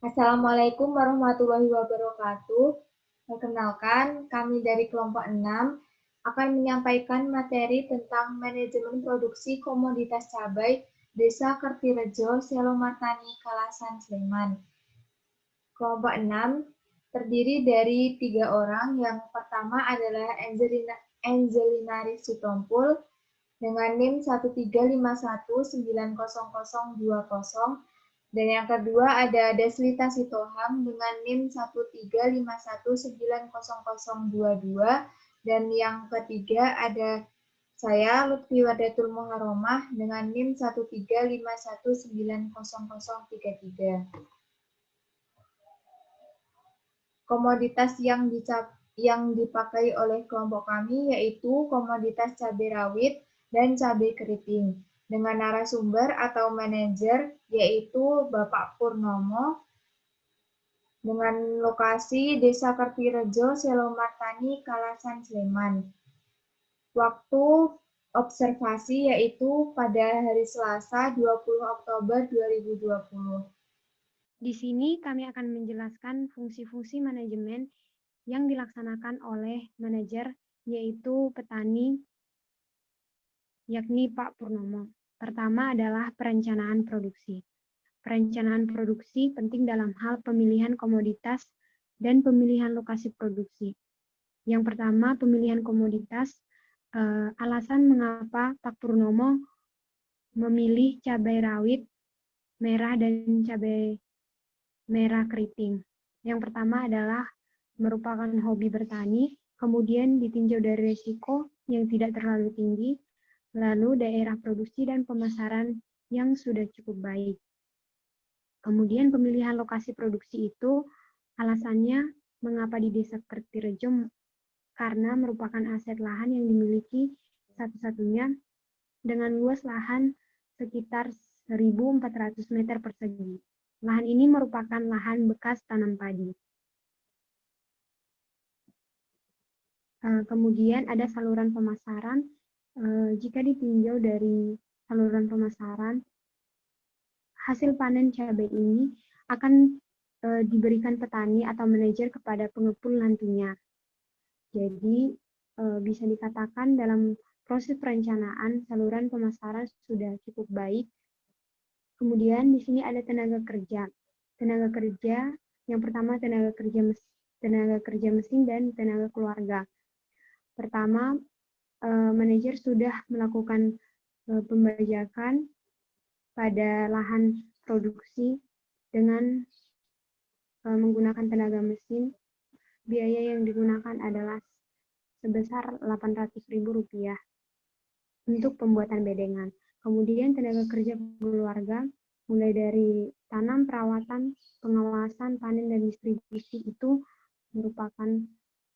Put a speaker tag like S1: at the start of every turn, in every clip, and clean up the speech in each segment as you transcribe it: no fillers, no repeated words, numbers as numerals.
S1: Assalamualaikum warahmatullahi wabarakatuh. Perkenalkan, kami dari kelompok 6 akan menyampaikan materi tentang manajemen produksi komoditas cabai Desa Kertirejo, Selomartani, Kalasan, Sleman. Kelompok 6 terdiri dari 3 orang. Yang pertama adalah Angelina Sitompul dengan NIM 135190020, dan yang kedua ada Deslita Sitohang dengan NIM 135190022, dan yang ketiga ada saya Lutfi Wardatul Muharomah dengan NIM 135190033. Komoditas yang dipakai oleh kelompok kami yaitu komoditas cabai rawit dan cabai keriting, dengan narasumber atau manajer yaitu Bapak Purnomo, dengan lokasi Desa Kertirejo, Selomartani, Kalasan, Sleman. Waktu observasi yaitu pada hari Selasa 20 Oktober 2020.
S2: Di sini kami akan menjelaskan fungsi-fungsi manajemen yang dilaksanakan oleh manajer, yaitu petani, yakni Pak Purnomo. Pertama adalah perencanaan produksi. Perencanaan produksi penting dalam hal pemilihan komoditas dan pemilihan lokasi produksi. Yang pertama, pemilihan komoditas. Alasan mengapa Pak Purnomo memilih cabai rawit merah dan cabai merah keriting. Yang pertama adalah merupakan hobi bertani, kemudian ditinjau dari risiko yang tidak terlalu tinggi, lalu daerah produksi dan pemasaran yang sudah cukup baik. Kemudian pemilihan lokasi produksi itu alasannya mengapa di Desa Kertirejo, karena merupakan aset lahan yang dimiliki satu-satunya dengan luas lahan sekitar 1.400 meter persegi. Lahan ini merupakan lahan bekas tanam padi. Kemudian ada saluran pemasaran. Jika ditinjau dari saluran pemasaran, hasil panen cabai ini akan diberikan petani atau manajer kepada pengepul nantinya. Jadi bisa dikatakan dalam proses perencanaan saluran pemasaran sudah cukup baik. Kemudian di sini ada tenaga kerja. Tenaga kerja yang pertama tenaga kerja mesin dan tenaga keluarga. Pertama, manajer sudah melakukan pembajakan pada lahan produksi dengan menggunakan tenaga mesin. Biaya yang digunakan adalah sebesar Rp800.000 untuk pembuatan bedengan. Kemudian tenaga kerja keluarga, mulai dari tanam, perawatan, pengawasan, panen, dan distribusi itu merupakan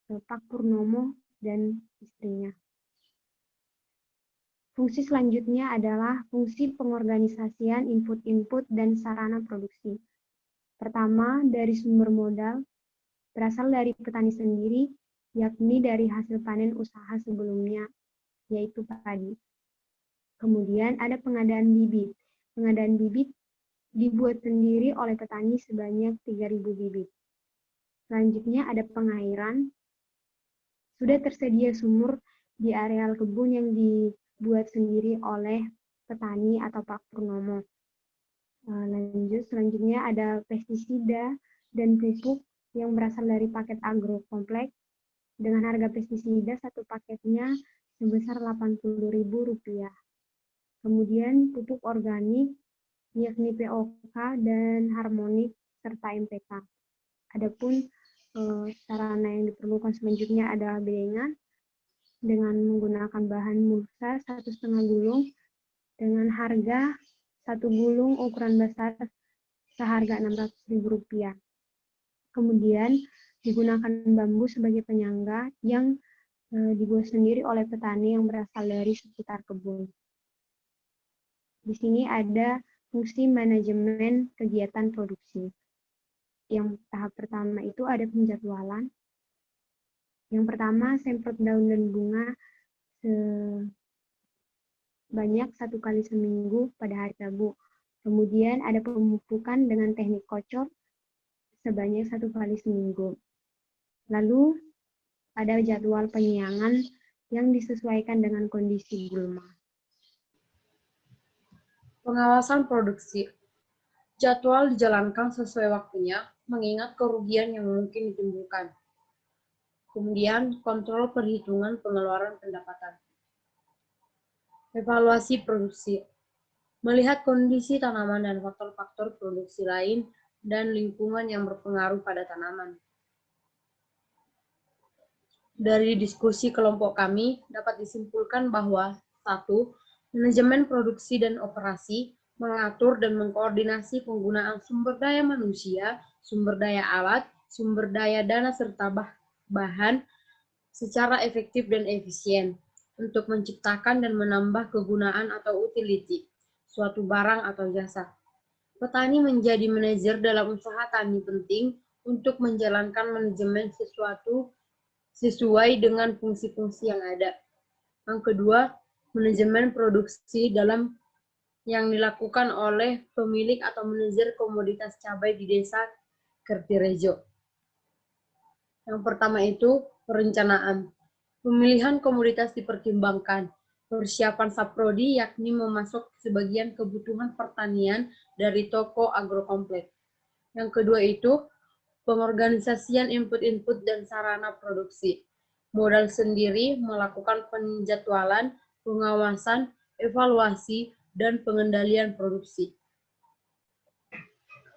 S2: Pak Purnomo dan istrinya. Fungsi selanjutnya adalah fungsi pengorganisasian input-input dan sarana produksi. Pertama, dari sumber modal, berasal dari petani sendiri, yakni dari hasil panen usaha sebelumnya, yaitu padi. Kemudian ada pengadaan bibit. Pengadaan bibit dibuat sendiri oleh petani sebanyak 3.000 bibit. Selanjutnya ada pengairan. Sudah tersedia sumur di areal kebun yang dibuat sendiri oleh petani atau Pak Purnomo. Selanjutnya ada pestisida dan pupuk yang berasal dari paket agro kompleks dengan harga pestisida satu paketnya sebesar Rp80.000. Kemudian pupuk organik, yakni POK dan harmonik, serta MPK. Adapun sarana yang diperlukan selanjutnya adalah bedengan dengan menggunakan bahan mulsa 1,5 gulung dengan harga 1 gulung ukuran besar seharga Rp600.000. Kemudian digunakan bambu sebagai penyangga yang dibuat sendiri oleh petani yang berasal dari sekitar kebun. Di sini ada fungsi manajemen kegiatan produksi. Yang tahap pertama itu ada penjadwalan. Yang pertama, semprot daun dan bunga sebanyak 1 kali seminggu pada hari Rabu. Kemudian ada pemupukan dengan teknik kocor sebanyak 1 kali seminggu. Lalu, ada jadwal penyiangan yang disesuaikan dengan kondisi gulma.
S3: Pengawasan produksi. Jadwal dijalankan sesuai waktunya, mengingat kerugian yang mungkin ditimbulkan. Kemudian, kontrol perhitungan pengeluaran pendapatan. Evaluasi produksi. Melihat kondisi tanaman dan faktor-faktor produksi lain dan lingkungan yang berpengaruh pada tanaman. Dari diskusi kelompok kami, dapat disimpulkan bahwa 1. Manajemen produksi dan operasi mengatur dan mengkoordinasi penggunaan sumber daya manusia, sumber daya alat, sumber daya dana serta bahan secara efektif dan efisien untuk menciptakan dan menambah kegunaan atau utility suatu barang atau jasa. Petani menjadi manajer dalam usaha tani penting untuk menjalankan manajemen sesuatu sesuai dengan fungsi-fungsi yang ada. Yang kedua, manajemen produksi dalam yang dilakukan oleh pemilik atau manajer komoditas cabai di desa Kertirejo. Yang pertama itu perencanaan. Pemilihan komoditas dipertimbangkan. Persiapan saprodi yakni memasok sebagian kebutuhan pertanian dari toko agrokompleks. Yang kedua itu pengorganisasian input-input dan sarana produksi. Modal sendiri melakukan penjadwalan, pengawasan, evaluasi, dan pengendalian produksi.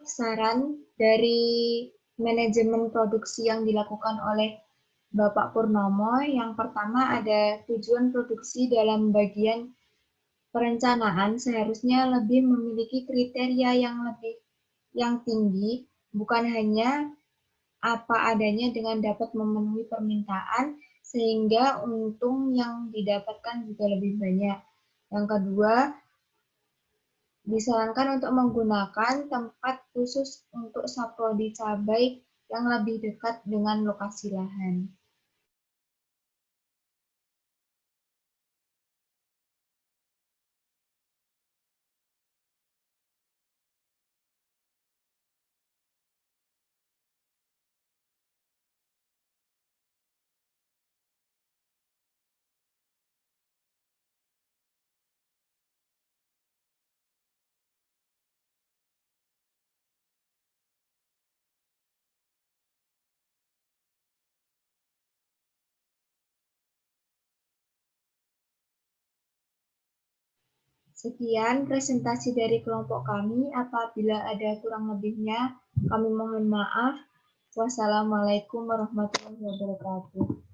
S1: Saran dari manajemen produksi yang dilakukan oleh Bapak Purnomo, yang pertama ada tujuan produksi dalam bagian perencanaan seharusnya lebih memiliki kriteria yang tinggi, bukan hanya apa adanya dengan dapat memenuhi permintaan, sehingga untung yang didapatkan juga lebih banyak. Yang kedua, disarankan untuk menggunakan tempat khusus untuk saprodi cabai yang lebih dekat dengan lokasi lahan. Sekian presentasi dari kelompok kami. Apabila ada kurang lebihnya, kami mohon maaf. Wassalamualaikum warahmatullahi wabarakatuh.